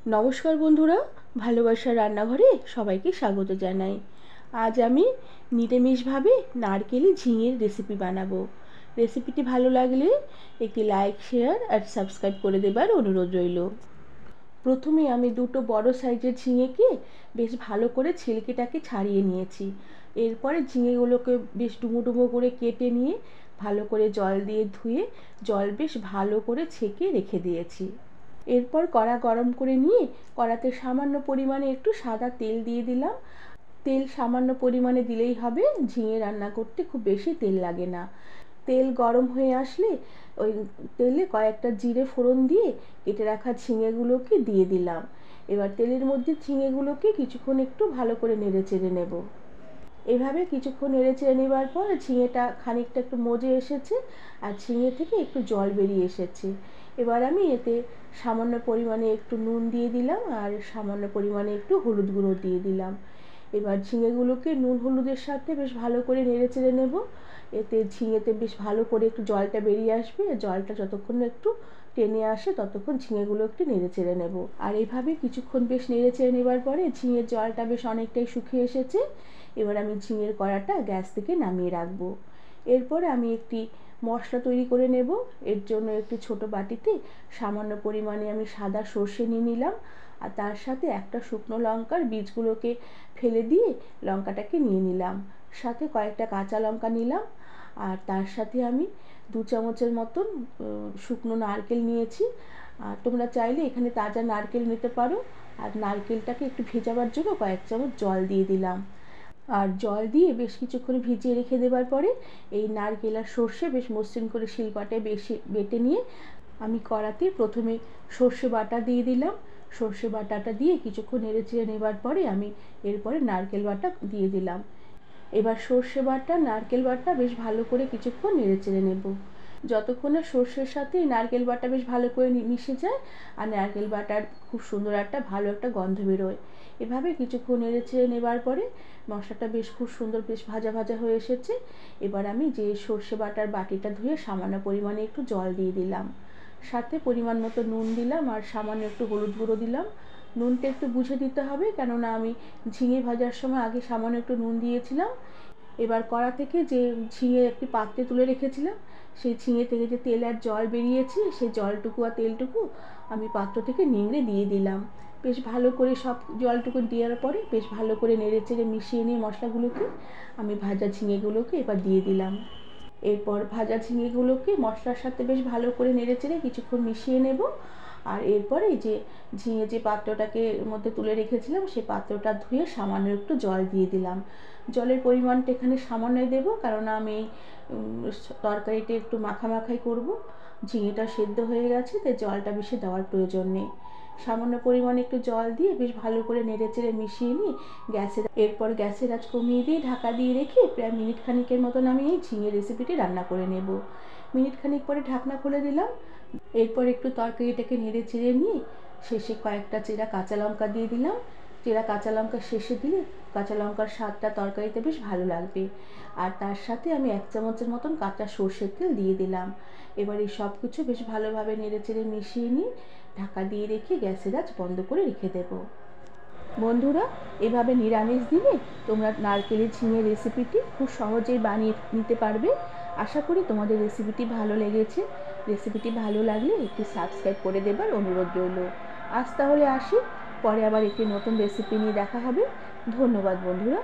নমস্কার বন্ধুরা, ভালোবাসার রান্নাঘরে সবাইকে স্বাগত জানাই। আজ আমি নিরামিষভাবে নারকেলে ঝিঙের রেসিপি বানাবো। রেসিপিটি ভালো লাগলে একটি লাইক, শেয়ার আর সাবস্ক্রাইব করে দেবার অনুরোধ রইল। প্রথমে আমি দুটো বড় সাইজের ঝিঙেকে বেশ ভালো করে ছিলকেটাকে ছাড়িয়ে নিয়েছি। এরপরে ঝিঙেগুলোকে বেশ ডুমো ডুমো করে কেটে নিয়ে ভালো করে জল দিয়ে ধুয়ে জল বেশ ভালো করে ছেঁকে রেখে দিয়েছি। এরপর কড়া গরম করে নিয়ে কড়াতে সামান্য পরিমাণে একটু সাদা তেল দিয়ে দিলাম। তেল সামান্য পরিমাণে দিলেই হবে, ঝিঙে রান্না করতে খুব বেশি তেল লাগে না। তেল গরম হয়ে আসলে ওই তেলে কয়েকটা জিরে ফোড়ন দিয়ে কেটে রাখা ঝিঙেগুলোকে দিয়ে দিলাম। এবার তেলের মধ্যে ঝিঙেগুলোকে কিছুক্ষণ একটু ভালো করে নেড়ে চেড়ে নেব। এভাবে কিছুক্ষণ নেড়ে চেড়ে নেবার পর ঝিঙেটা খানিকটা একটু মজে এসেছে আর ঝিঙে থেকে একটু জল বেরিয়ে এসেছে। এবার আমি এতে সামান্য পরিমাণে একটু নুন দিয়ে দিলাম আর সামান্য পরিমাণে একটু হলুদ গুঁড়ো দিয়ে দিলাম। এবার ঝিঙেগুলোকে নুন হলুদের সাথে বেশ ভালো করে নেড়ে চেড়ে নেব। এতে ঝিঙেতে বেশ ভালো করে একটু জলটা বেরিয়ে আসবে। জলটা যতক্ষণ একটু টেনে আসে ততক্ষণ ঝিঙেগুলো একটু নেড়ে চেড়ে নেব। আর এইভাবে কিছুক্ষণ বেশ নেড়ে চেড়ে নেবার পরে ঝিঙের জলটা বেশ অনেকটাই শুকিয়ে এসেছে। এবার আমি ঝিঙের কড়াটা গ্যাস থেকে নামিয়ে রাখবো। এরপরে আমি একটি মশলা তৈরি করে নেব। এর জন্য একটি ছোট বাটিতে সামান্য পরিমাণে আমি সাদা সর্ষে নিয়ে নিলাম আর তার সাথে একটা শুকনো লঙ্কার বীজগুলোকে ফেলে দিয়ে লঙ্কাটাকে নিয়ে নিলাম। সাথে কয়েকটা কাঁচা লঙ্কা নিলাম আর তার সাথে আমি 2 চামচের মতন শুকনো নারকেল নিয়েছি। আর তোমরা চাইলে এখানে তাজা নারকেল নিতে পারো। আর নারকেলটাকে একটু ভেজাবার জন্য কয়েক চামচ জল দিয়ে দিলাম। আর জল দিয়ে বেশ কিছুক্ষণ ভিজিয়ে রেখে দেবার পরে এই নারকেল আর সর্ষে বেশ মসৃণ করে শিলপাটায় বেশি বেটে নিয়ে আমি কড়াতে প্রথমে সর্ষে বাটা দিয়ে দিলাম। সর্ষে বাটাটা দিয়ে কিছুক্ষণ নেড়ে চেড়ে নেবার পরে আমি এরপরে নারকেল বাটা দিয়ে দিলাম। এবার সর্ষে বাটা নারকেল বাটা বেশ ভালো করে কিছুক্ষণ নেড়ে চেড়ে নেব। যতক্ষণ না সর্ষের সাথে নারকেল বাটা বেশ ভালো করে মিশে যায় আর নারকেল বাটার খুব সুন্দর একটা ভালো একটা গন্ধ বেরোয়। এভাবে কিছুক্ষণ নেড়ে চেড়ে নেবার পরে মশলাটা বেশ খুব সুন্দর বেশ ভাজা ভাজা হয়ে এসেছে। এবার আমি যে সর্ষে বাটার বাটিটা ধুয়ে সামান্য পরিমাণে একটু জল দিয়ে দিলাম। সাথে পরিমাণ মতো নুন দিলাম আর সামান্য একটু হলুদ গুঁড়ো দিলাম। নুনটা একটু বুঝে দিতে হবে, কেননা আমি ঝিঙে ভাজার সময় আগে সামান্য একটু নুন দিয়েছিলাম। এবার কড়া থেকে যে ঝিঙে একটি পাত্রে তুলে রেখেছিলাম, সেই ঝিঙে থেকে যে তেল আর জল বেরিয়েছে সেই জলটুকু আর তেলটুকু আমি পাত্র থেকে নিংড়ে দিয়ে দিলাম। বেশ ভালো করে সব জলটুকু দেওয়ার পরে বেশ ভালো করে নেড়ে চেড়ে মিশিয়ে নিয়ে মশলাগুলোকে আমি ভাজা ঝিঙেগুলোকে এবার দিয়ে দিলাম। এরপর ভাজা ঝিঙেগুলোকে মশলার সাথে বেশ ভালো করে নেড়ে চেড়ে কিছুক্ষণ মিশিয়ে নেব। আর এরপরে যে ঝিঙে যে পাত্রটাকে মধ্যে তুলে রেখেছিলাম সেই পাত্রটা ধুয়ে সামান্য একটু জল দিয়ে দিলাম। জলের পরিমাণটা এখানে সামান্যই দেবো, কারণ আমি তরকারিটা একটু মাখামাখাই করব। ঝিঙেটা সেদ্ধ হয়ে গেছে, তাই জলটা বেশি দেওয়ার প্রয়োজন নেই। সামান্য পরিমাণে একটু জল দিয়ে বেশ ভালো করে নেড়ে চেড়ে মিশিয়ে নিয়ে এরপর গ্যাসের আঁচ কমিয়ে দিয়ে ঢাকা দিয়ে রেখে প্রায় মিনিট খানিকের মতন আমি এই ঝিঙে রেসিপিটি রান্না করে নেব। মিনিট খানিক পরে ঢাকনা খুলে দিলাম। এরপর একটু তরকারিটাকে নেড়ে চেড়ে নিয়ে শেষে কয়েকটা চেরা কাঁচা লঙ্কা দিয়ে দিলাম। চেরা কাঁচা লঙ্কা শেষে দিলে কাঁচা লঙ্কার স্বাদটা তরকারিতে বেশ ভালো লাগবে। আর তার সাথে আমি 1 চামচের মতন কাঁচা সর্ষের তেল দিয়ে দিলাম। এবার এই সব কিছু বেশ ভালোভাবে নেড়ে চেড়ে মিশিয়ে নিয়ে ঢাকা দিয়ে রেখে গ্যাসের আঁচ বন্ধ করে রেখে দেব। বন্ধুরা, এভাবে নিরামিষ দিনে তোমরা নারকেলের ঝিঙে রেসিপিটি খুব সহজেই বানিয়ে নিতে পারবে। আশা করি তোমাদের রেসিপিটি ভালো লেগেছে। রেসিপিটি ভালো লাগলে একটু সাবস্ক্রাইব করে দেবার অনুরোধ রইল। আজ তাহলে আসি, পরে আবার একটি নতুন রেসিপি নিয়ে দেখা হবে। ধন্যবাদ বন্ধুরা।